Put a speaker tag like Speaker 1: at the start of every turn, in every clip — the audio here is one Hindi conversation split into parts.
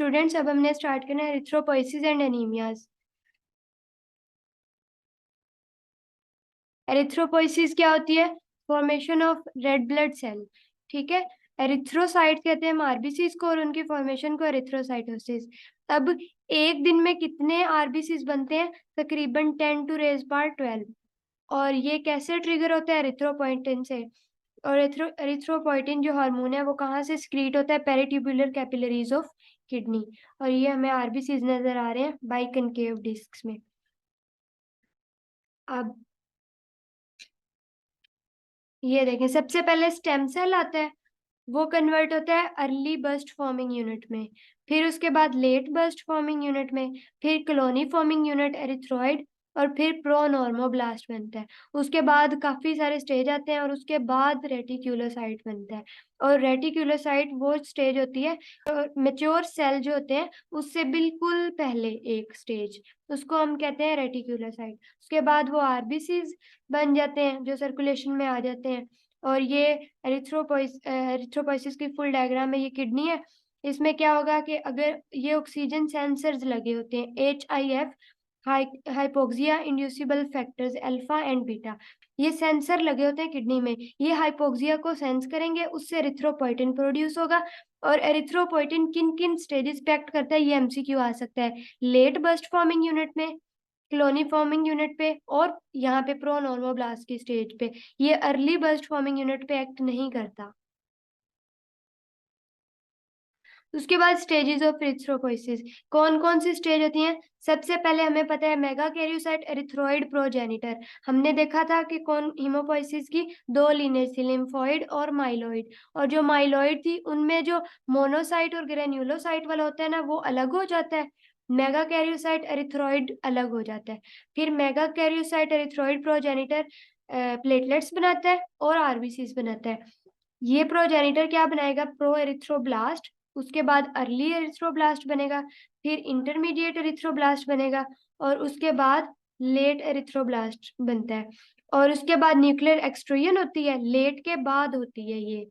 Speaker 1: स्टूडेंट्स, अब हमने स्टार्ट करना है एरिथ्रोपोइसिस एंड एनीमियाज। एरिथ्रोपोइसिस क्या होती है? Formation of red blood cell. ठीक है। एरिथ्रोसाइट कहते हैं हम आरबीसीज को, और उनकी फॉर्मेशन को एरिथ्रोसाइटोसिस। अब एक दिन में कितने आरबीसीज बनते हैं? तकरीबन 10⁻12। और ये कैसे ट्रिगर होता है? एरिथ्रोपोइटिन से। और एरिथ्रोपोइटिन जो हार्मोन है वो कहाँ से स्क्रीट होता है? Peritubular capillaries of kidney. और ये हमें आरबीसीज नजर आ रहे हैं बाइकनकेव डिस्क में। अब ये देखें, सबसे पहले स्टेम सेल आता है, वो कन्वर्ट होता है अर्ली बर्स्ट फॉर्मिंग यूनिट में, फिर उसके बाद लेट बर्स्ट फॉर्मिंग यूनिट में, फिर कॉलोनी फॉर्मिंग यूनिट एरिथ्रॉइड, और फिर प्रोनॉर्मोब्लास्ट बनता है। उसके बाद काफी सारे स्टेज आते हैं, और उसके बाद रेटिक्यूलोसाइट बनता है। और रेटिक्यूलोसाइट वो स्टेज होती है, मेच्योर सेल जो होते हैं उससे बिल्कुल पहले एक स्टेज, उसको हम कहते हैं रेटिक्यूलोसाइट। उसके बाद वो आरबीसीज बन जाते हैं जो सर्कुलेशन में आ जाते हैं। और ये एरिथ्रोपोइसिस की फुल डायग्राम है, ये किडनी है। इसमें क्या होगा कि अगर ये ऑक्सीजन सेंसर्स लगे होते हैं, HIF, hypoxia inducible factors alpha and beta, ये सेंसर लगे होते हैं किडनी में। ये हाइपोक्सिया को सेंस करेंगे, उससे एरिथ्रोपोइटिन प्रोड्यूस होगा। और एरिथ्रोपोइटिन किन किन स्टेजेस पे एक्ट करता है, ये MCQ आ सकता है। लेट बर्स्ट फॉर्मिंग यूनिट में, क्लोनी फॉर्मिंग यूनिट पे, और यहाँ पे प्रो नॉर्मोब्लास्ट की स्टेज पे। ये अर्ली बर्स्ट फॉर्मिंग यूनिट पे एक्ट नहीं करता। उसके बाद स्टेजेस ऑफ एरिथ्रोपोइसिस, कौन कौन सी स्टेज होती हैं? सबसे पहले हमें पता है मेगा कैरियोसाइट एरिथ्रोइड प्रोजेनिटर। हमने देखा था कि कौन हीमोपोइसिस की दो लीनेज थी, लिम्फोइड और माइलॉइड। और जो माइलॉइड थी उनमें जो मोनोसाइट और ग्रेन्युलोसाइट वाला होता है ना, वो अलग हो जाता है। मेगा कैरियोसाइट एरिथ्रोइड अलग हो जाता है। फिर mega karyocyte erythroid progenitor platelets बनाता है और आरबीसीज बनाता है। ये प्रोजेनिटर क्या बनाएगा? प्रो एरिथ्रोब्लास्ट, उसके बाद अर्ली एरिथ्रोब्लास्ट बनेगा, फिर इंटरमीडिएट एरिथ्रोब्लास्ट बनेगा, और उसके बाद लेट एरिथ्रोब्लास्ट बनता है। और उसके बाद न्यूक्लियर एक्सट्रूजन होती है, लेट के बाद होती है ये।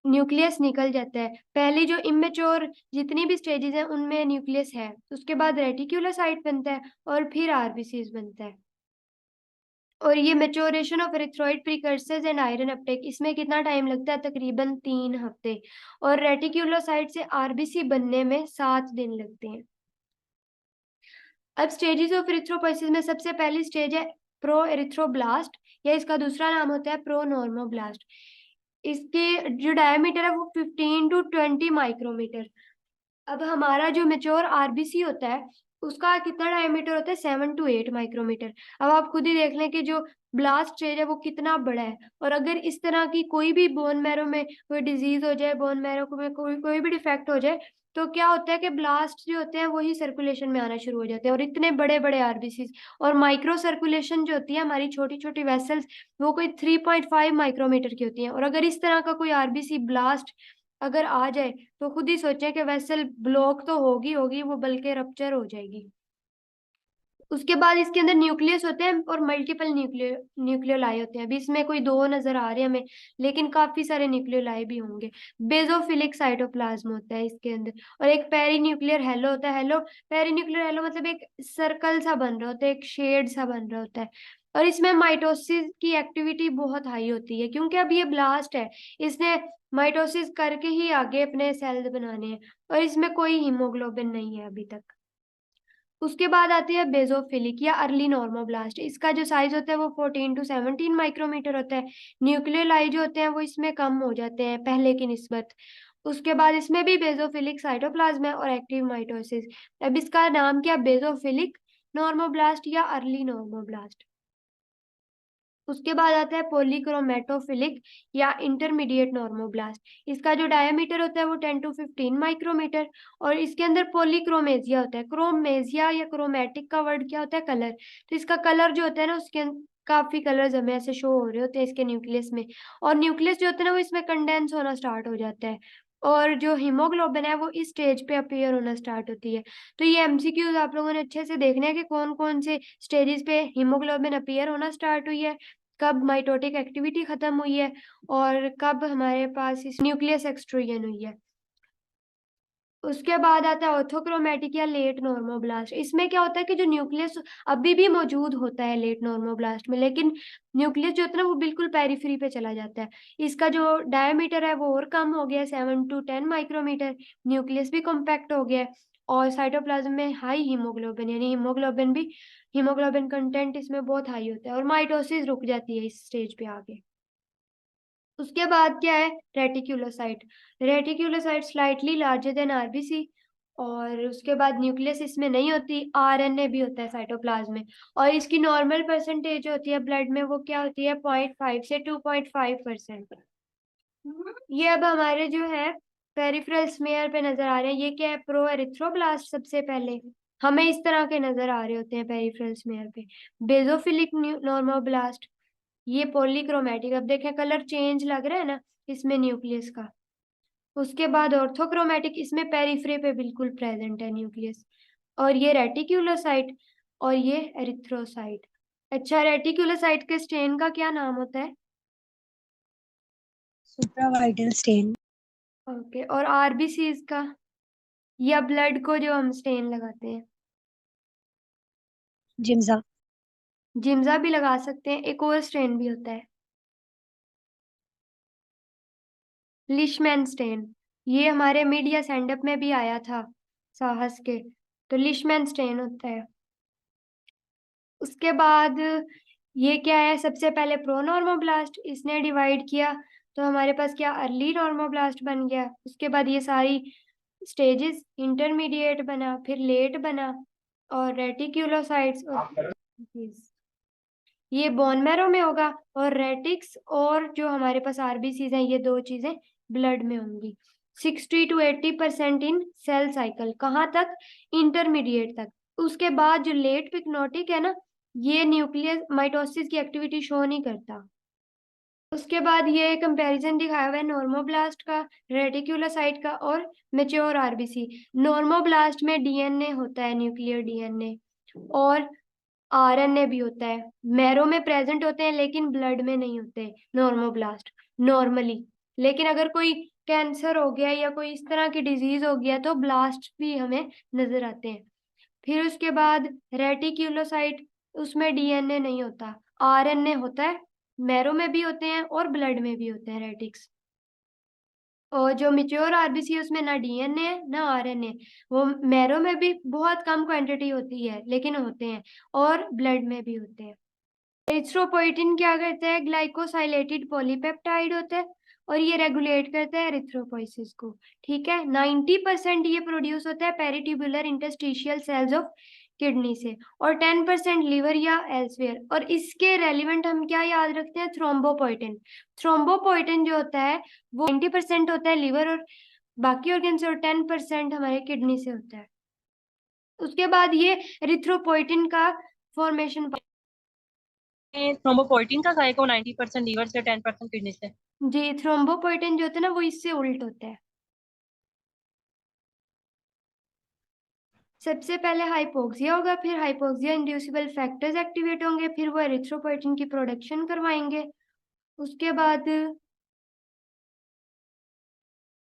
Speaker 1: न्यूक्लियस निकल जाता है, पहली जो इमेच्योर जितनी भी स्टेजेस हैं उनमें न्यूक्लियस है। उसके बाद रेटिक्यूलोसाइट बनता है, और फिर आरबीसीज बनता है। और ये maturation of एरिथ्रॉइड precursors and iron Uptake, इसमें कितना टाइम लगता है? तकरीबन 3 हफ्ते। और रेटिक्यूलोसाइट से आरबीसी बनने में 7 दिन लगते हैं। अब स्टेजेस ऑफ एरिथ्रोपोइसिस में सबसे पहली स्टेज है प्रो एरिथ्रोब्लास्ट, या इसका दूसरा नाम होता है प्रो नॉर्मोब्लास्ट। इसके जो डायमीटर है वो 15 to 20 माइक्रोमीटर। अब हमारा जो मेच्योर आरबीसी होता है उसका कितना डायमीटर होता है? 7 to 8 माइक्रोमीटर। अब आप खुद ही देख लें कि जो ब्लास्ट स्टेज है वो कितना बड़ा है। और अगर इस तरह की कोई भी बोन मैरो में कोई डिजीज हो जाए, बोन मैरो में कोई कोई भी डिफेक्ट हो जाए, तो क्या होता है कि ब्लास्ट जो होते हैं वही सर्कुलेशन में आना शुरू हो जाते हैं, और इतने बड़े बड़े आरबीसी। और माइक्रो सर्कुलेशन जो होती है, हमारी छोटी छोटी वेसल्स, वो कोई 3.5 माइक्रोमीटर की होती हैं। और अगर इस तरह का कोई आरबीसी ब्लास्ट अगर आ जाए, तो खुद ही सोचें कि वेसल ब्लॉक तो होगी होगी, वो बल्कि रप्चर हो जाएगी। उसके बाद इसके अंदर न्यूक्लियस होते हैं और मल्टीपल न्यूक्लियोलाई होते हैं। अभी इसमें कोई दो नजर आ रहे हैं हमें, लेकिन काफी सारे न्यूक्लियोलाई भी होंगे। बेजोफिलिक साइटोप्लाज्म होता है इसके अंदर, और एक पेरी न्यूक्लियर हेलो होता है। हेलो, पेरी न्यूक्लियर हेलो मतलब एक सर्कल सा बन रहा होता है, एक शेड सा बन रहा होता है। और इसमें माइटोसिस की एक्टिविटी बहुत हाई होती है, क्योंकि अब ये ब्लास्ट है, इसने माइटोसिस करके ही आगे अपने सेल्स बनाने हैं। और इसमें कोई हीमोग्लोबिन नहीं है अभी तक। उसके बाद आती है बेजोफिलिक या अर्ली नॉर्मोब्लास्ट। इसका जो साइज होता है वो 14 to 17 माइक्रोमीटर होता है। न्यूक्लियोलाई जो होते हैं वो इसमें कम हो जाते हैं पहले की निस्बत। उसके बाद इसमें भी बेजोफिलिक साइटोप्लाज्म है और एक्टिव माइटोसिस। अब इसका नाम क्या? बेजोफिलिक नॉर्मोब्लास्ट या अर्ली नॉर्मोब्लास्ट। उसके बाद आता है पॉलीक्रोमेटोफिलिक या इंटरमीडिएट नॉर्मोब्लास्ट। इसका जो डायमीटर होता है वो 10 to 15 माइक्रोमीटर। और इसके अंदर पॉलीक्रोमेजिया होता है। क्रोमेजिया या क्रोमेटिक का वर्ड क्या होता है? कलर। तो इसका कलर जो होता है ना, उसके काफी कलर्स हमें ऐसे शो हो रहे होते हैं इसके न्यूक्लियस में। और न्यूक्लियस जो होता है ना, वो इसमें कंडेंस होना स्टार्ट हो जाता है। और जो हीमोग्लोबिन है वो इस स्टेज पे अपीयर होना स्टार्ट होती है। तो ये MCQs आप लोगों ने अच्छे से देखने हैं कि कौन कौन से स्टेजेस पे हीमोग्लोबिन अपीयर होना स्टार्ट हुई है, कब माइटोटिक एक्टिविटी खत्म हुई है, और कब हमारे पास इस न्यूक्लियस एक्सट्रूजन हुई है। उसके बाद आता है ऑर्थोक्रोमेटिक या लेट नॉर्मोब्लास्ट। इसमें क्या होता है कि जो न्यूक्लियस अभी भी मौजूद होता है लेट नॉर्मोब्लास्ट में, लेकिन न्यूक्लियस जो होता है ना वो बिल्कुल पेरिफेरी पे चला जाता है। इसका जो डायमीटर है वो और कम हो गया, 7 to 10 माइक्रोमीटर। न्यूक्लियस भी कॉम्पैक्ट हो गया है, और साइटोप्लाज्म में हाई हीमोग्लोबिन, यानी हीमोग्लोबिन कंटेंट इसमें बहुत हाई होता है, और माइटोसिस रुक जाती है इस स्टेज पे आगे। उसके बाद क्या है, रेटिक्यूलोसाइट। रेटिक्यूलोसाइट स्लाइटली लार्जर देन आरबीसी, और उसके बाद न्यूक्लियस इसमें नहीं होती, आरएनए भी होता है साइटोप्लाज्म में। और इसकी नॉर्मल परसेंटेज होती है ब्लड में, वो क्या होती है, 0.5 से 2.5%। ये अब हमारे जो है पेरिफेरल स्मेयर पे नजर आ रहे हैं। ये क्या है, प्रो एरिथ्रोब्लास्ट। सबसे पहले हमें इस तरह के नजर आ रहे होते हैं पेरिफेरल स्मेयर पे। बेजोफिलिक नॉर्मोब्लास्ट, ये पॉलीक्रोमेटिक। अब देखें कलर चेंज लग रहा है ना इसमें न्यूक्लियस का। उसके बाद ऑर्थोक्रोमेटिक, इसमें पेरिफेरी पे बिल्कुल प्रेजेंट है न्यूक्लियस। और ये रेटिक्यूलोसाइट, और ये एरिथ्रोसाइट। अच्छा, रेटिक्यूलोसाइट के स्टेन का क्या नाम होता है?
Speaker 2: Supravital stain.
Speaker 1: ओके, और आरबीसीज का, या ब्लड को जो हम स्टेन लगाते हैं?
Speaker 2: जिम्जा।
Speaker 1: जिम्जा भी लगा सकते हैं। एक और स्टेन भी होता है, लिशमैन स्टेन। ये हमारे मीडिया सेंडअप में भी आया था, साहस के। तो लिशमैन स्टेन होता है। उसके बाद ये क्या है, सबसे पहले प्रो नॉर्मोब्लास्ट, इसने डिवाइड किया तो हमारे पास क्या, अर्ली नॉर्मोब्लास्ट बन गया। उसके बाद ये सारी स्टेजेस, इंटरमीडिएट बना, फिर लेट बना, और रेटिक्यूलोसाइट्स और ये बोन मैरो में होगा, और रेटिक्स और जो हमारे पास आरबीसीज हैं, ये दो चीजें ब्लड में होंगी। 60 to 80% इन सेल साइकिल, कहाँ तक, इंटरमीडिएट तक। उसके बाद जो लेट पिक्नोटिक है ना, ये न्यूक्लियस माइटोसिस की एक्टिविटी शो नहीं करता। उसके बाद ये कंपैरिजन दिखाया हुआ है नॉर्मोब्लास्ट का, रेटिक्यूलोसाइट का, और मेच्योर आरबीसी। नॉर्मोब्लास्ट में डीएनए होता है, न्यूक्लियर डीएनए, और आरएनए भी होता है। मैरो में प्रेजेंट होते हैं लेकिन ब्लड में नहीं होते नॉर्मोब्लास्ट नॉर्मली। लेकिन अगर कोई कैंसर हो गया या कोई इस तरह की डिजीज हो गया तो ब्लास्ट भी हमें नजर आते हैं। फिर उसके बाद रेटिक्यूलोसाइट, उसमें डीएनए नहीं होता, आरएनए होता है। मैरो में भी होते हैं और ब्लड में भी होते हैं रेटिक्स। और जो मिच्योर आरबीसी है उसमें ना डीएनए है ना आरएनए। वो मैरो में भी बहुत कम क्वांटिटी होती है लेकिन होते हैं, और ब्लड में भी होते हैं। एरिथ्रोपोइटिन क्या करता है, ग्लाइकोसाइलेटेड पॉलीपेप्टाइड होता है, और ये रेगुलेट करता है एरिथ्रोपोइसिस को। ठीक है, 90% ये प्रोड्यूस होता है peritubular interstitial cells of kidney से, और 10% लीवर या एल्सवेयर। और इसके रेलिवेंट हम क्या याद रखते हैं, थ्रोम्बोपोइटिन। थ्रोम्बोपोइटिन जो होता है वो 90% होता है लीवर और बाकी ऑर्गन से, और 10% हमारे किडनी से होता है। उसके बाद ये एरिथ्रोपोइटिन का फॉर्मेशन,
Speaker 2: थ्रोम्बोपोइटिन का काय को 90% लीवर से 10% किडनी से।
Speaker 1: जी, थ्रोम्बोपोइटिन जो होता है ना वो इससे उल्ट होता है। सबसे पहले हाइपोक्सिया होगा, फिर हाइपोक्सिया इंड्यूसिबल फैक्टर्स एक्टिवेट होंगे, फिर वो एरिथ्रोपोइटिन की प्रोडक्शन करवाएंगे। उसके बाद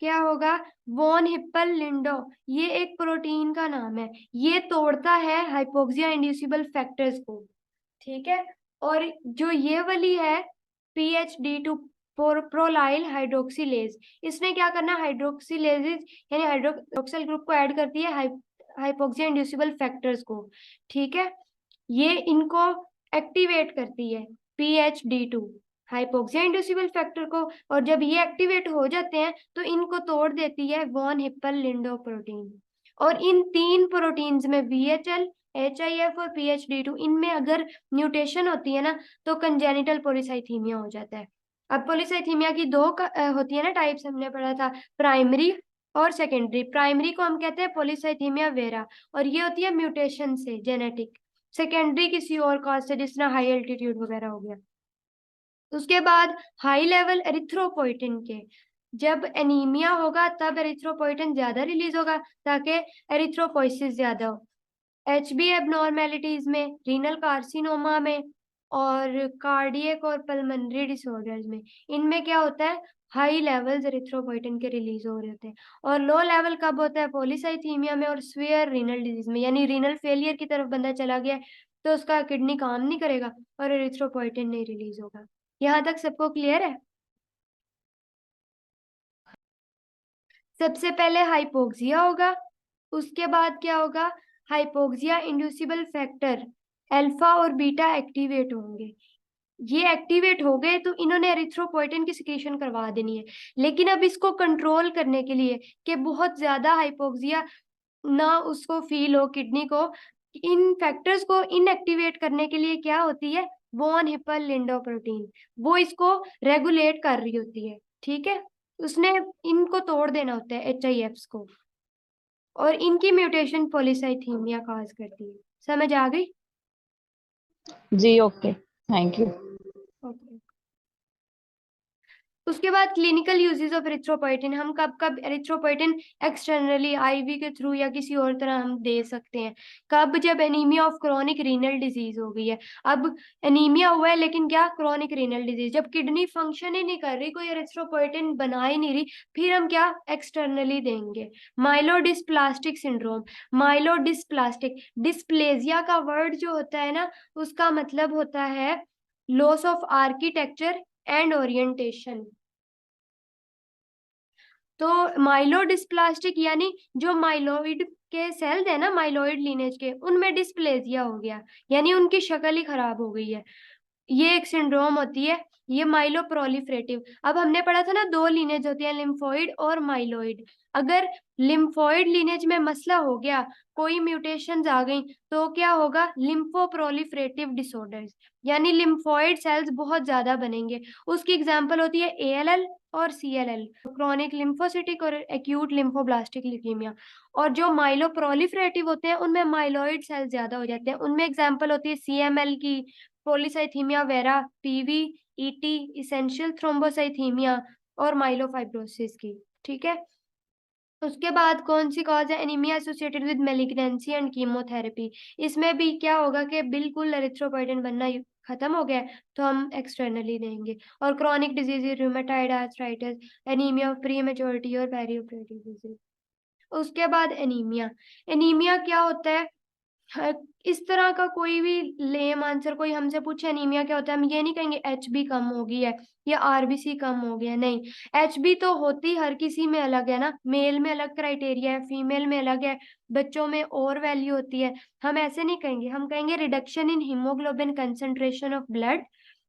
Speaker 1: क्या होगा, वॉन हिप्पल लिंडो, ये एक प्रोटीन का नाम है, ये तोड़ता है हाइपोक्सिया इंड्यूसिबल फैक्टर्स को। ठीक है, और जो ये वाली है PHD2 प्रोलाइल हाइड्रोक्सीलेज, इसने क्या करना, हाइड्रोक्सीलेज यानी हाइड्रोक्सिल ग्रुप को ऐड करती है हाइपोक्सिया इंड्यूसिबल फैक्टर्स को। ठीक है, ये इनको एक्टिवेट करती है, PHD2 हाइपोक्सिया इंड्यूसिबल फैक्टर को। और जब ये एक्टिवेट हो जाते हैं तो इनको तोड़ देती है वॉन हिप्पल लिंडो प्रोटीन। और इन तीन प्रोटीन्स में VHL, HIF और PHD2, इनमें अगर म्यूटेशन होती है ना तो कंजेनिटल पॉलीसाइथीमिया हो जाता है। अब पॉलीसाइथीमिया की दो होती है ना टाइप्स, हमने पढ़ा था, प्राइमरी और सेकेंडरी। प्राइमरी को हम कहते हैं पॉलीसाइथीमिया वेरा, और ये होती है म्यूटेशन से, जेनेटिक। सेकेंडरी किसी और कॉज से, जिस तरह हाई एल्टीट्यूड वगैरह हो गया। उसके बाद हाई लेवल एरिथ्रोपोइटिन के, जब एनीमिया होगा तब एरिथ्रोपोइटिन ज्यादा रिलीज होगा ताकि एरिथ्रोपोइसिस ज्यादा हो। HB एबनॉर्मेलिटीज में, रीनल कार्सिनोमा में, और कार्डियक और पल्मोनरी डिसऑर्डर्स में, इनमें क्या होता है, हाई लेवल्स एरिथ्रोपोइटिन के रिलीज हो रहे होते हैं। और लो लेवल कब होता है, पॉलीसाइथीमिया में और स्वेयर रीनल डिजीज में, यानी रीनल फेलियर की तरफ बंदा चला गया है, तो उसका किडनी काम नहीं करेगा और एरिथ्रोपोइटिन नहीं रिलीज होगा। यहाँ तक सबको क्लियर है? सबसे पहले हाइपोक्सिया होगा, उसके बाद क्या होगा, हाइपोक्सिया इंड्यूसिबल फैक्टर अल्फा और बीटा एक्टिवेट होंगे। ये एक्टिवेट हो गए तो इन्होंने एरिथ्रोपोइटिन की सिक्रीशन करवा देनी है। लेकिन अब इसको कंट्रोल करने के लिए कि बहुत ज्यादा हाइपोक्सिया ना उसको फील हो किडनी को, इन फैक्टर्स को इनएक्टिवेट करने के लिए क्या होती है, वॉन हिपल लिंडो प्रोटीन, वो इसको रेगुलेट कर रही होती है। ठीक है, उसने इनको तोड़ देना होता है HIFs को, और इनकी म्यूटेशन पॉलीसाइथीमिया काज करती है। समझ आ गई?
Speaker 3: जी ओके, थैंक यू।
Speaker 1: ओके। उसके बाद क्लिनिकल यूजेस ऑफ एरिथ्रोपोइटिन, हम कब कब एरिथ्रोपोइटिन एक्सटर्नली IV के थ्रू या किसी और तरह हम दे सकते हैं, कब, जब anaemia of chronic renal disease हो गई है। अब एनीमिया हुआ है लेकिन क्या, क्रॉनिक रीनल डिजीज, जब किडनी फंक्शन ही नहीं कर रही, कोई एरिथ्रोपोइटिन बना ही नहीं रही, फिर हम क्या एक्सटर्नली देंगे। माइलोडिस्प्लास्टिक सिंड्रोम, माइलोडिस्प्लास्टिक डिस्प्लेजिया का वर्ड जो होता है ना, उसका मतलब होता है loss of architecture and orientation. तो माइलोडिस्प्लास्टिक यानी जो माइलोइड के सेल्स है ना, माइलोइड लीनेज के, उनमें डिस्प्लेजिया हो गया, यानी उनकी शक्ल ही खराब हो गई है। ये एक सिंड्रोम होती है, ये माइलोप्रोलिफरेटिव। अब हमने पढ़ा था ना, दो लीनेज होती है, लिम्फोइड और माइलोइड। अगर लिम्फोइड लीनेज में मसला हो गया, कोई म्यूटेशंस आ गई, तो क्या होगा, लिम्फोप्रोलिफरेटिव डिसऑर्डर्स, यानी लिम्फोइड सेल्स बहुत ज्यादा बनेंगे। उसकी एग्जांपल होती है ALL और CLL, क्रॉनिक लिम्फोसिटिक और एक्यूट लिम्फोब्लास्टिक ल्यूकीमिया। और जो माइलोप्रोलिफरेटिव होते हैं उनमें माइलोइड सेल्स ज्यादा हो जाते हैं, उनमें एग्जांपल होती है CML की, polycythaemia vera, PV, ET, essential thrombocythaemia और माइलोफाइब्रोसिस की। ठीक है, उसके बाद कौन सी कॉज है, anaemia associated with malignancy and chemotherapy. इसमें भी क्या होगा कि बिल्कुल एरिथ्रोपोइटिन बनना खत्म हो गया है, तो हम एक्सटर्नली देंगे। और chronic disease, rheumatoid arthritis, anaemia of pre maturity और पेरियोपेराइटिस डिजीज। उसके बाद एनीमिया, एनीमिया क्या होता है, इस तरह का कोई भी लेम आंसर कोई हमसे पूछे एनीमिया क्या होता है, हम ये नहीं कहेंगे HB कम हो गई है या RBC कम हो गया, नहीं। HB तो होती हर किसी में अलग है ना, मेल में अलग क्राइटेरिया है, फीमेल में अलग है, बच्चों में और वैल्यू होती है। हम ऐसे नहीं कहेंगे, हम कहेंगे reduction in haemoglobin concentration of blood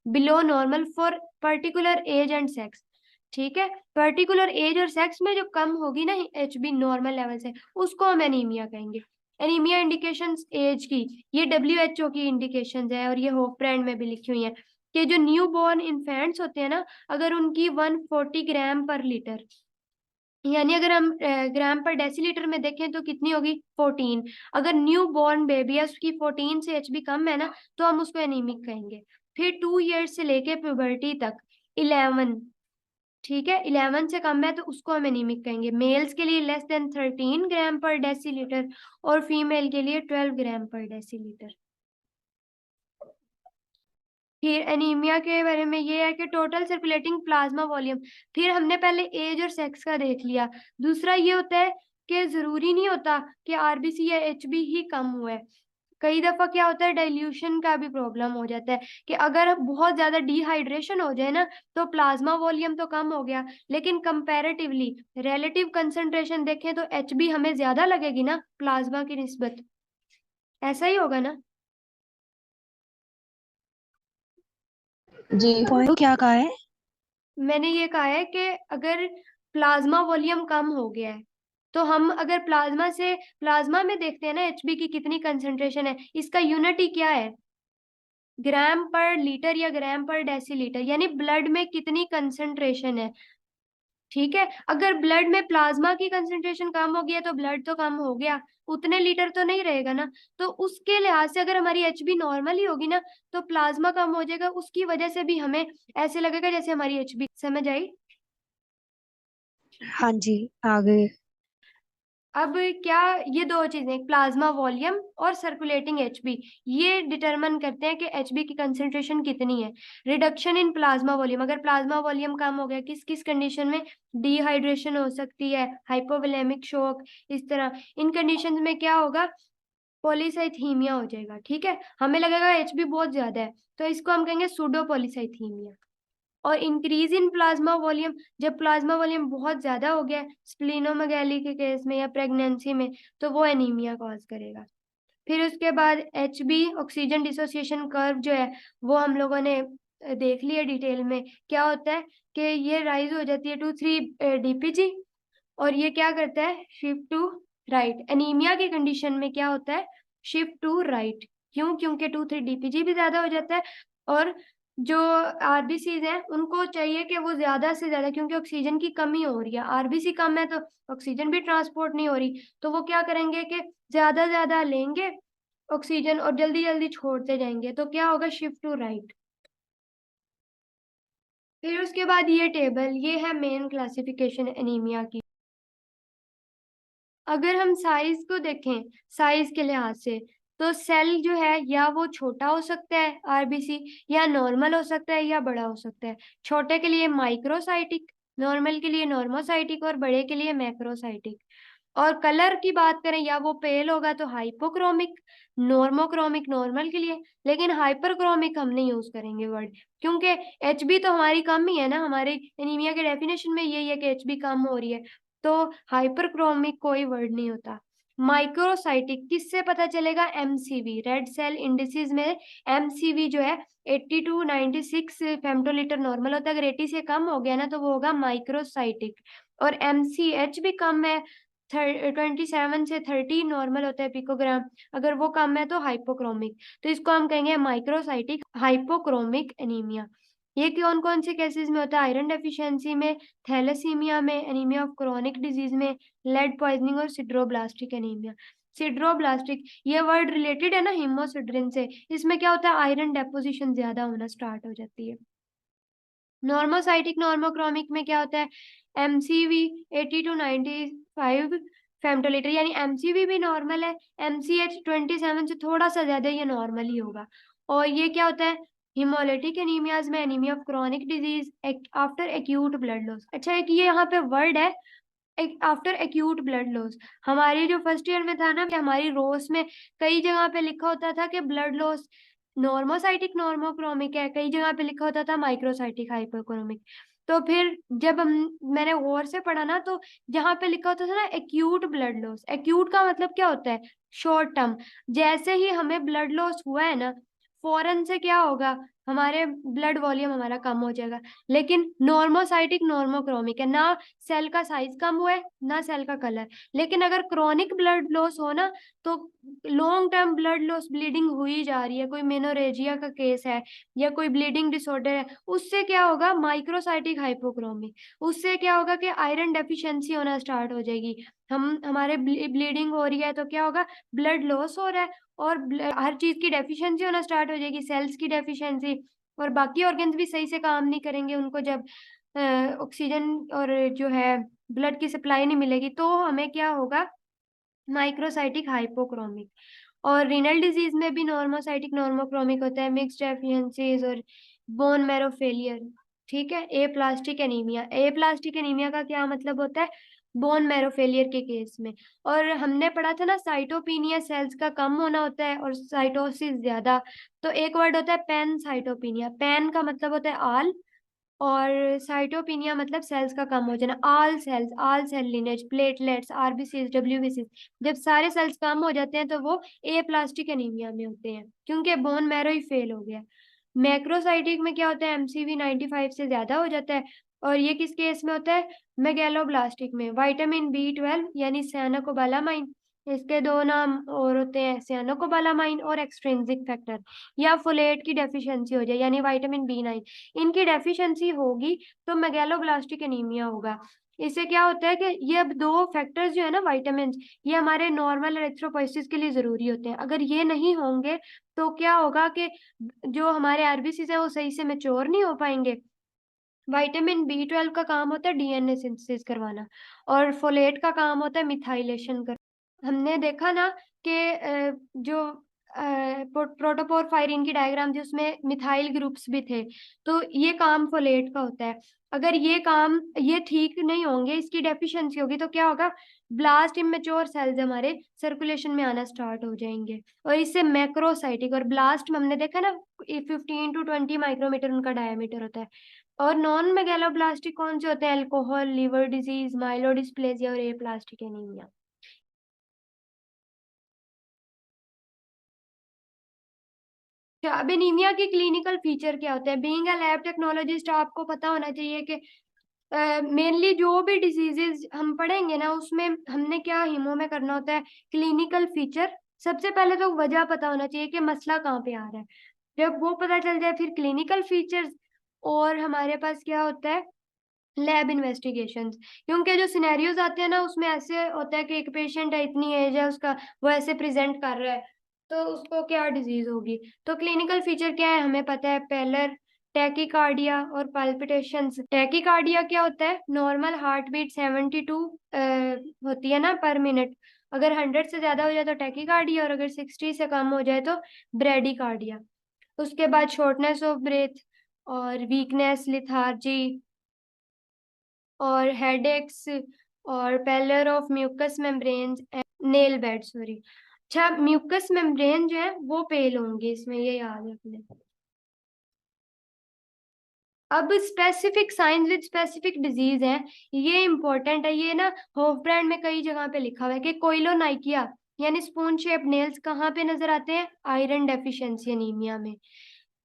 Speaker 1: below normal for particular age and sex. ठीक है, पर्टिकुलर एज और सेक्स में जो कम होगी ना HB नॉर्मल लेवल से, उसको हम एनीमिया कहेंगे। एनीमिया इंडिकेशंस एज की, ये WHO की इंडिकेशंस है और ये होपब्रांड में भी लिखी हुई है कि जो न्यू बॉर्न इन्फेंट्स होते हैं ना, अगर उनकी 140 ग्राम पर लीटर, यानी अगर हम ग्राम पर डेसीलीटर में देखें तो कितनी होगी, 14। अगर न्यू बॉर्न बेबी है, उसकी 14 से HB कम है ना, तो हम उसको एनीमिक कहेंगे। फिर 2 years से लेके प्यूबर्टी तक 11, ठीक है, 11 से कम है तो उसको हम एनीमिक कहेंगे। मेल्स के लिए लेस देन 13 ग्राम पर डेसीलीटर और फीमेल के लिए 12 ग्राम पर डेसीलीटर। फिर एनीमिया के बारे में ये है कि टोटल सर्कुलेटिंग प्लाज्मा वॉल्यूम, फिर हमने पहले एज और सेक्स का देख लिया। दूसरा ये होता है कि जरूरी नहीं होता कि RBC या HB ही कम हुआ है, कई दफा क्या होता है, डाइल्यूशन का भी प्रॉब्लम हो जाता है कि अगर बहुत ज्यादा डिहाइड्रेशन हो जाए ना, तो प्लाज्मा वॉल्यूम तो कम हो गया, लेकिन कंपैरेटिवली रिलेटिव कंसंट्रेशन देखें तो HB हमें ज्यादा लगेगी ना प्लाज्मा की निस्बत, ऐसा ही होगा ना।
Speaker 3: जी
Speaker 2: पॉइंट क्या कहा है?
Speaker 1: मैंने ये कहा है कि अगर प्लाज्मा वॉल्यूम कम हो गया है, तो हम अगर प्लाज्मा में देखते हैं ना HB की कितनी कंसंट्रेशन है, इसका यूनिट ही क्या है, ग्राम पर लीटर या ग्राम पर डेसीलीटर, यानी ब्लड में कितनी कंसंट्रेशन है। ठीक है, अगर ब्लड में प्लाज्मा की कंसंट्रेशन कम हो गया तो ब्लड तो कम हो गया, उतने लीटर तो नहीं रहेगा ना। तो उसके लिहाज से अगर हमारी HB नॉर्मल ही होगी ना, तो प्लाज्मा कम हो जाएगा, उसकी वजह से भी हमें ऐसे लगेगा जैसे हमारी HB। समझ आई?
Speaker 2: हाँ जी, आ गए।
Speaker 1: अब क्या, ये दो चीजें, प्लाज्मा वॉल्यूम और सर्कुलेटिंग एचबी, ये डिटरमाइन करते हैं कि एचबी की कंसेंट्रेशन कितनी है। रिडक्शन इन प्लाज्मा वॉल्यूम, अगर प्लाज्मा वॉल्यूम कम हो गया, किस किस कंडीशन में, डिहाइड्रेशन हो सकती है, हाइपोवोलेमिक शॉक, इस तरह इन कंडीशंस में क्या होगा, पॉलीसाइथीमिया हो जाएगा। ठीक है, हमें लगेगा एचबी बहुत ज्यादा है, तो इसको हम कहेंगे सूडो पॉलीसाइथीमिया। और इंक्रीज इन प्लाज्मा वॉल्यूम, जब प्लाज्मा वॉल्यूम बहुत ज्यादा हो गया स्प्लीनोमेगाली के केस में या प्रेगनेंसी में, तो वो एनीमिया कॉज करेगा। फिर उसके बाद एचबी ऑक्सीजन डिसोसिएशन कर्व जो है वो हम लोगों ने देख लिया डिटेल में। क्या होता है कि ये राइज हो जाती है टू 3 डीपीजी, और ये क्या करता है, शिफ्ट टू राइट। एनीमिया की कंडीशन में क्या होता है, शिफ्ट टू राइट। क्यों? क्योंकि 2-3 डीपीजी भी ज्यादा हो जाता है, और जो आरबीसीज हैं उनको चाहिए कि वो ज्यादा से ज्यादा, क्योंकि ऑक्सीजन की कमी हो रही है, आरबीसी कम है तो ऑक्सीजन भी ट्रांसपोर्ट नहीं हो रही, तो वो क्या करेंगे कि ज्यादा ज्यादा लेंगे ऑक्सीजन और जल्दी जल्दी छोड़ते जाएंगे, तो क्या होगा, शिफ्ट टू राइट। फिर उसके बाद ये टेबल, ये है मेन क्लासिफिकेशन एनीमिया की। अगर हम साइज को देखें, साइज के लिहाज से, तो सेल जो है या वो छोटा हो सकता है आरबीसी, या नॉर्मल हो सकता है, या बड़ा हो सकता है। छोटे के लिए माइक्रोसाइटिक, नॉर्मल के लिए नॉर्मोसाइटिक, और बड़े के लिए मैक्रोसाइटिक। और कलर की बात करें, या वो पेल होगा तो हाइपोक्रोमिक, नॉर्मोक्रोमिक नॉर्मल के लिए, लेकिन हाइपरक्रोमिक हम नहीं यूज करेंगे वर्ड, क्योंकि एचबी तो हमारी कम ही है ना, हमारे एनीमिया के डेफिनेशन में यही है कि एचबी कम हो रही है, तो हाइपरक्रोमिक कोई वर्ड नहीं होता। माइक्रोसाइटिक किससे पता चलेगा, एमसीवी, रेड सेल इंडिसेस में एमसीवी जो है 80 to 96 फेम्टोलीटर नॉर्मल होता है, अगर 80 से कम हो गया ना तो वो होगा माइक्रोसाइटिक। और एमसीएच भी कम है, 27 से 30 नॉर्मल होता है पिकोग्राम, अगर वो कम है तो हाइपोक्रोमिक, तो इसको हम कहेंगे माइक्रोसाइटिक हाइपोक्रोमिक एनीमिया। ये कौन कौन से केसेस में होता है, आयरन डेफिशिएंसी में, थैलेसीमिया में, एनीमिया ऑफ क्रोनिक डिजीज में, लेड पॉइजनिंग और सिड्रोब्लास्टिक एनीमिया। सिड्रोब्लास्टिक ये वर्ड रिलेटेड है ना हिमोसिड्रिन से, इसमें क्या होता है, आयरन डेपोजिशन ज्यादा होना स्टार्ट हो जाती है। नॉर्मोसाइटिक नॉर्मोक्रोमिक में क्या होता है, एमसीवी 80 to 95 फेम्टोलीटर, यानी एमसीवी भी नॉर्मल है, एमसीएच 27 से थोड़ा सा ज्यादा, ये नॉर्मल ही होगा। और ये क्या होता है, हिमोलिटिक एनीमियाज में, anaemia of chronic disease after acute blood loss. अच्छा, एक ये यहाँ पे वर्ड है, आफ्टर एक्यूट ब्लड लॉस। हमारी जो फर्स्ट ईयर में था ना, कि हमारी रोस में कई जगह पे लिखा होता था कि ब्लड लॉस नॉर्मोसाइटिक नॉर्मोक्रोमिक है, कई जगह पे लिखा होता था माइक्रोसाइटिक हाइपोक्रोमिक। तो फिर जब मैंने गौर से पढ़ा ना, तो जहाँ पे लिखा होता था ना एक्यूट ब्लड लॉस, एक्यूट का मतलब क्या होता है, शॉर्ट टर्म। जैसे ही हमें ब्लड लॉस हुआ है ना, फौरन से क्या होगा, हमारे ब्लड वॉल्यूम हमारा कम हो जाएगा। लेकिन नॉर्मोसाइटिक नॉर्मोक्रोमिक है ना, सेल का साइज कम हुआ है ना सेल का कलर। लेकिन अगर क्रोनिक ब्लड लॉस हो ना, तो long term blood loss, bleeding हुई जा रही है, कोई मेनोरेजिया का केस है या कोई ब्लीडिंग डिसऑर्डर है, उससे क्या होगा, माइक्रोसाइटिक हाइपोक्रोमिक। उससे क्या होगा कि आयरन डेफिशिएंसी होना स्टार्ट हो जाएगी, हमारे ब्लीडिंग हो रही है तो क्या होगा, ब्लड लॉस हो रहा है, और हर चीज की डेफिशिएंसी होना स्टार्ट हो जाएगी, सेल्स की डेफिशिएंसी, और बाकी ऑर्गन्स भी सही से काम नहीं करेंगे, उनको जब ऑक्सीजन और जो है ब्लड की सप्लाई नहीं मिलेगी, तो हमें क्या होगा, माइक्रोसाइटिक हाइपोक्रोमिक। और रीनल डिजीज में भी नॉर्मोसाइटिक नॉर्मोक्रोमिक होता है, मिक्स्ड डेफिशिएंसीज और बोन मैरो फेलियर। ठीक है, ए प्लास्टिक एनीमिया, ए प्लास्टिक एनीमिया का क्या मतलब होता है, बोन मैरो फेलियर के केस में। और हमने पढ़ा था ना, साइटोपिनिया सेल्स का कम होना होता है और साइटोसिस ज्यादा, तो एक वर्ड होता है पैन साइटोपिनिया, पैन का मतलब होता है आल, और साइटोपिनिया मतलब सेल्स का कम हो जाना, आल सेल्स, आल सेल लिनेज, प्लेटलेट्स, आरबीसीज, डब्ल्यूबीसीज, जब सारे सेल्स कम हो जाते हैं तो वो ए प्लास्टिक एनीमिया में होते हैं, क्योंकि बोन मैरो ही फेल हो गया। मैक्रोसाइटिक में क्या होता है, एमसीवी 95 से ज्यादा हो जाता है, और ये किस केस में होता है, मेगैलोब्लास्टिक में। विटामिन बी 12 यानी साइनोकोबालामाइन, इसके दो नाम और होते हैं, साइनोकोबालामाइन और एक्सट्रिंसिक फैक्टर, या फोलेट की डेफिशिएंसी हो जाए यानी विटामिन बी 9, इनकी डेफिशिएंसी होगी तो मेगैलोब्लास्टिक एनीमिया होगा। इससे क्या होता है कि ये अब दो फैक्टर्स जो है ना, विटामिन, ये हमारे नॉर्मल एरिथ्रोपोइसिस के लिए जरूरी होते हैं, अगर ये नहीं होंगे तो क्या होगा कि जो हमारे आरबीसी है वो सही से मैच्योर नहीं हो पाएंगे, विटामिन B12 का काम होता है डीएनए सिंथेसिस करवाना, और फोलेट का काम होता है मिथाइलेशन कर। हमने देखा ना कि जो प्रोटोपोरफायरिन की डायग्राम थी उसमें मिथाइल ग्रुप्स भी थे, तो ये काम फोलेट का होता है। अगर ये ठीक नहीं होंगे, इसकी डेफिशिएंसी होगी, तो क्या होगा, ब्लास्ट इमेच्योर सेल्स हमारे सर्कुलेशन में आना स्टार्ट हो जाएंगे, और इससे मैक्रोसाइटिक, और ब्लास्ट में हमने देखा ना 15 to 20 माइक्रोमीटर उनका डायमीटर होता है। और नॉन मेगालोब्लास्टिक कौन से होते हैं, अल्कोहल, लिवर डिजीज, माइलोडिस्प्लेजिया और एप्लास्टिक एनीमिया। अच्छा, अब एनीमिया के क्लिनिकल फीचर क्या होते हैं। बीइंग अ लैब टेक्नोलॉजिस्ट आपको पता होना चाहिए कि मेनली जो भी डिजीजेज हम पढ़ेंगे ना उसमें हमने क्या हीमो में करना होता है, क्लिनिकल फीचर। सबसे पहले तो वजह पता होना चाहिए कि मसला कहाँ पे आ रहा है। जब वो पता चल जाए फिर क्लिनिकल फीचर्स, और हमारे पास क्या होता है, लैब इन्वेस्टिगेशंस। क्योंकि जो सिनेरियोज आते हैं ना उसमें ऐसे होता है कि एक पेशेंट है, इतनी एज है उसका, वो ऐसे प्रेजेंट कर रहा है, तो उसको क्या डिजीज होगी। तो क्लिनिकल फीचर क्या है हमें पता है, पेलर, टैकीकार्डिया और पाल्पिटेशंस। टैकीकार्डिया क्या होता है, नॉर्मल हार्ट बीट 72 होती है ना पर मिनट। अगर 100 से ज्यादा हो जाए तो टैकीकार्डिया, और अगर 60 से कम हो जाए तो ब्रेडिकार्डिया। उसके बाद शॉर्टनेस ऑफ ब्रेथ, और वीकनेस, लिथार्जी, और हेडेक्स, और pallor of mucous membranes, nail bed, sorry. अच्छा, म्यूकस मेम्ब्रेन जो है वो पेल होंगे इसमें, ये याद रखना। अब specific science with specific disease है, ये इंपॉर्टेंट है। ये ना होफ ब्रांड में कई जगह पे लिखा हुआ है कि कोइलोनाइकिया यानी स्पून शेप नेल्स कहाँ पे नजर आते हैं, आयरन डेफिशिएंसी एनीमिया में।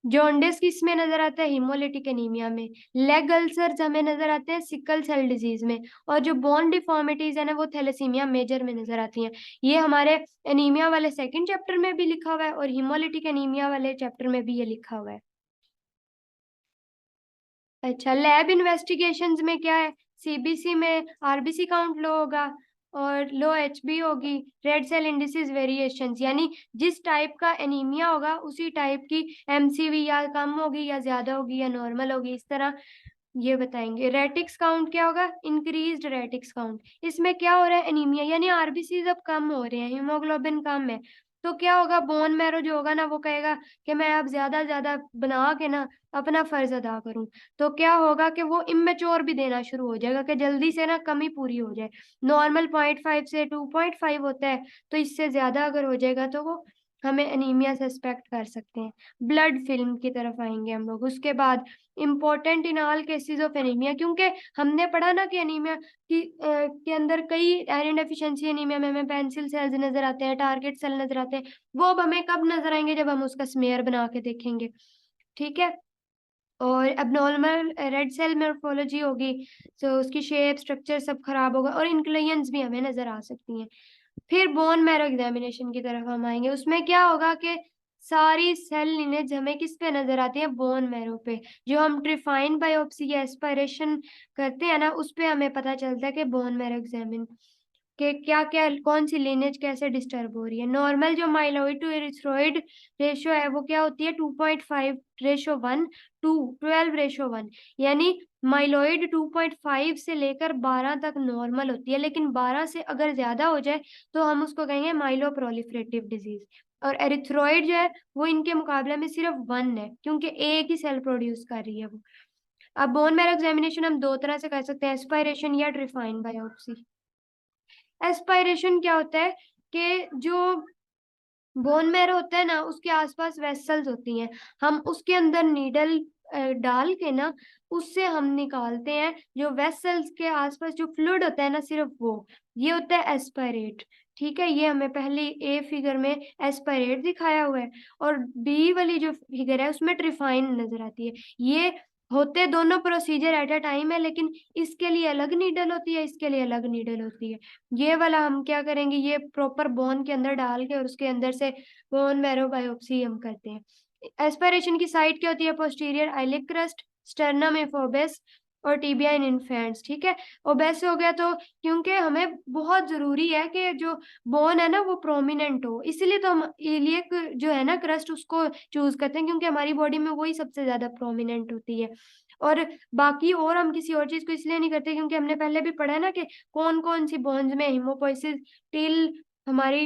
Speaker 1: जॉन्डिस किस में नजर आता है, हिमोलिटिक एनीमिया में। लेग अल्सर्स हमें नजर आते हैं सिकल सेल डिजीज में। और जो बोन डिफॉर्मिटीज है ना वो थैलेसीमिया मेजर में नजर आती हैं। ये हमारे एनीमिया वाले सेकंड चैप्टर में भी लिखा हुआ है, और हिमोलिटिक एनीमिया वाले चैप्टर में भी ये लिखा हुआ है। अच्छा, लैब इन्वेस्टिगेशंस में क्या है, सीबीसी में आरबीसी काउंट लो होगा, और लो एचबी होगी, रेड सेल इंडिसेस वेरिएशंस, यानी जिस टाइप का एनीमिया होगा उसी टाइप की एमसीवी या कम होगी या ज्यादा होगी या नॉर्मल होगी, इस तरह ये बताएंगे। रेटिक्स काउंट क्या होगा, इंक्रीज्ड रेटिक्स काउंट। इसमें क्या हो रहा है, एनीमिया यानी आरबीसी अब कम हो रहे हैं, हीमोग्लोबिन कम है, तो क्या होगा, बोन मैरो जो होगा ना वो कहेगा कि मैं अब ज्यादा ज्यादा बना के ना अपना फर्ज अदा करूं। तो क्या होगा कि वो इमेच्योर भी देना शुरू हो जाएगा कि जल्दी से ना कमी पूरी हो जाए। नॉर्मल 0.5 से 2.5 होता है, तो इससे ज्यादा अगर हो जाएगा तो वो हमें एनीमिया सस्पेक्ट कर सकते हैं। ब्लड फिल्म की तरफ आएंगे हम लोग उसके बाद। Important in all cases of anaemia, क्योंकि हमने पढ़ा ना कि एनीमिया के अंदर कई आयरन डेफिशिएंसी एनीमिया में हमें पेंसिल सेल्स नजर आते हैं, टारगेट सेल नजर आते हैं। वो अब हमें कब नजर आएंगे, जब हम उसका स्मेयर बना के देखेंगे। ठीक है। और एबनॉर्मल रेड सेल मोर्फोलॉजी होगी, तो उसकी शेप स्ट्रक्चर सब खराब होगा, और इंक्लेयंस भी हमें नजर आ सकती हैं। फिर बोन मैरो एग्जामिनेशन की तरफ हम आएंगे, उसमें क्या होगा कि सारी सेल लिनेज हमें किस पे नजर आती है, बोन मैरो पे। जो हम ट्रिफाइन बायोप्सी या एस्पायरेशन करते हैं ना उस पे हमें पता चलता है कि बोन मैरो एग्जामिन कि क्या क्या कौन सी लिनेज कैसे डिस्टर्ब हो रही है। नॉर्मल जो माइलॉइड टू इरिथ्रोइड रेशियो है वो क्या होती है, 2.5:1 टू 12:1, यानी माइलॉइड 2.5 से लेकर 12 तक नॉर्मल होती है, लेकिन 12 से अगर ज्यादा हो जाए तो हम उसको कहेंगे माइलोप्रोलिफरेटिव डिजीज। और एरिथ्रोइड जो है वो इनके मुकाबले में सिर्फ 1 है, क्योंकि एक ही सेल प्रोड्यूस कर रही है वो। अब बोन मैरो एग्जामिनेशन हम दो तरह से कर सकते हैं, एस्पायरेशन या ट्रिफाइन बायोप्सी। एस्पायरेशन क्या होता है कि जो बोन मैरो होता है ना उसके आसपास वेसल्स होती हैं, हम उसके अंदर नीडल डाल के ना उससे हम निकालते हैं जो वेसल्स के आसपास जो फ्लूइड होता है ना, सिर्फ वो, ये होता है एस्पायरेट। ठीक है, ये हमें पहले ए फिगर में एस्पायरेट दिखाया हुआ है, और बी वाली जो फिगर है उसमें ट्रिफाइन नजर आती है। ये होते दोनों प्रोसीजर एट अ टाइम है, लेकिन इसके लिए अलग नीडल होती है, इसके लिए अलग नीडल होती है। ये वाला हम क्या करेंगे, ये प्रॉपर बोन के अंदर डाल के और उसके अंदर से बोन मैरो बायोप्सी हम करते हैं। एस्पिरेशन की साइट क्या होती है, पोस्टीरियर आइलिक क्रस्ट, स्टर्नम एफोबेस, और टीबिया इन इन्फेंट्स, ठीक है। ओबेस हो गया तो क्योंकि हमें बहुत जरूरी है कि जो बोन है ना वो प्रोमिनेंट हो, इसीलिए तो हम इलियक जो है ना क्रस्ट उसको चूज करते हैं, क्योंकि हमारी बॉडी में वही सबसे ज्यादा प्रोमिनेंट होती है। और बाकी और हम किसी और चीज को इसलिए नहीं करते क्योंकि हमने पहले भी पढ़ा है ना कि कौन कौन सी बोन्स में हिमोपोइसिस टिल हमारी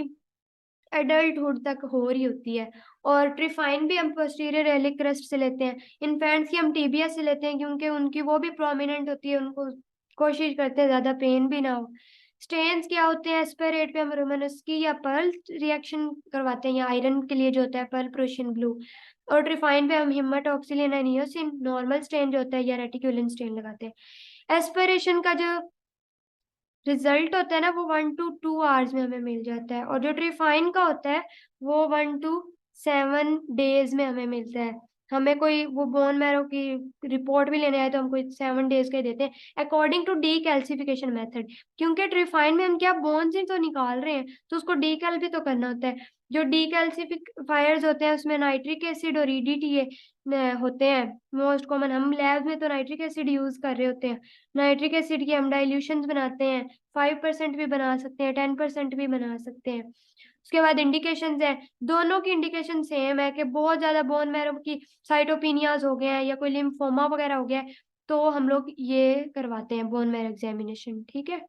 Speaker 1: एडल्टहुड तक हो रही होती है। और ट्रिफाइन भी हम पोस्टीरियर हेलिक क्रस्ट से लेते हैं। इन्फेंट्स की हम टीबिया से लेते हैं क्योंकि उनकी वो भी प्रोमिनेंट होती है, उनको कोशिश करते हैं ज्यादा पेन भी ना हो। स्टेन्स क्या होते हैं, एस्पेरेट पे हम रोमानस्की या पर्ल रिएक्शन करवाते हैं, या आयरन के लिए जो होता है पर्ल प्रोशियन ब्लू। और ट्रिफाइन पे हम हिमाटोक्सिलिन या नियोसिन नॉर्मल स्टेन जो होता है या रेटिक्यूलिन स्टेन लगाते हैं। एस्पिरेशन का जो रिजल्ट होता है ना वो 1 to 2 आवर्स में हमें मिल जाता है, और जो ट्रिफाइन का होता है वो 1 to 7 डेज में हमें मिलता है। हमें कोई वो बोन मैरो की रिपोर्ट भी लेने आए तो हम कोई 7 डेज का ही देते हैं according to decalcification method, क्योंकि ट्रिफाइन में हम क्या बोन्स ही तो निकाल रहे हैं तो उसको डीकैल भी तो करना होता है। जो डीकैल्सिफायर्स होते हैं उसमें नाइट्रिक एसिड और ईडीटीए होते हैं मोस्ट कॉमन। हम लैब में तो नाइट्रिक एसिड यूज कर रहे होते हैं। नाइट्रिक एसिड की हम डाइल्यूशंस बनाते हैं, 5% भी बना सकते हैं, 10% भी बना सकते हैं। उसके बाद इंडिकेशंस है, दोनों की इंडिकेशन सेम है कि बहुत ज्यादा बोन मैरो की साइटोपिनियाज हो गए हैं या कोई लिम्फोमा वगैरह हो गया है तो हम लोग ये करवाते हैं बोन मैरो एग्जामिनेशन, ठीक है।